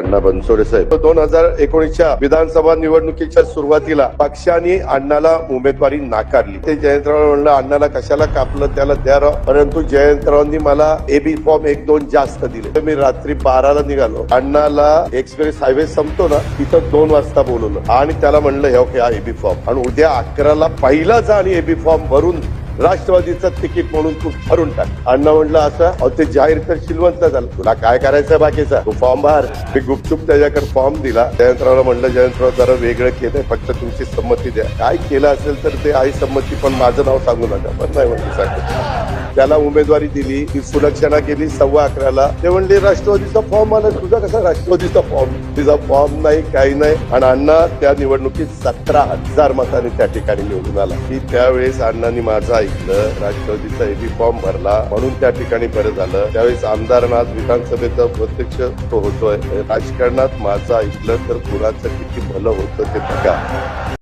अण्णा बनसोडे साहेब 2019च्या विधानसभा निवडणुकीच्या सुरुवातीला पक्षाने अण्णाला उमेदवारी नाकारली. ते जयंतराव म्हणलं अण्णाला कशाला कापलं, त्याला द्या राव. परंतु जयंतरावांनी मला एबी फॉर्म 1-2 जास्त दिले. मी रात्री 12ला निघालो. अण्णाला एक्सप्रेस हायवे संपतो ना तिथं 2 वाजता बोलवलं आणि त्याला म्हणलं हे हा एबी फॉर्म आणि उद्या 11ला पहिला जा आणि एबी फॉर्म भरून राष्ट्रवादीचं तिकीट म्हणून तू भरून टाक. अण्णा म्हणलं असं ते जाहीर तर श्रीमंत झालं, तुला काय करायचं बाकीचा तू फॉर्म भर. मी गुपचूप त्याच्याकडे फॉर्म दिला. जयंतरावला म्हणलं जयंतराव जरा वेगळं केलंय, फक्त तुमची संमती द्या. काय केलं असेल तर ते आहे संमती, पण माझं नाव सांगू नका. पण नाही म्हणते सांगतो. त्याला उमेदवारी दिली, ती सुलक्षणा केली 11:15ला. ते म्हणले राष्ट्रवादीचा फॉर्म आला. तुझा कसा राष्ट्रवादीचा फॉर्म? तिचा फॉर्म नाही, काही नाही. आणि अण्णा त्या निवडणुकीत 17,000 मतांनी त्या ठिकाणी निवडून आला. की त्यावेळेस अण्णांनी माझं ऐकलं, राष्ट्रवादीचा एबी फॉर्म भरला म्हणून त्या ठिकाणी बरं झालं. त्यावेळेस आमदारनाथ विधानसभेचा प्रत्यक्ष तो होतोय. राजकारणात माझं ऐकलं तर कुणाचं किती भलं होतं ते बघा.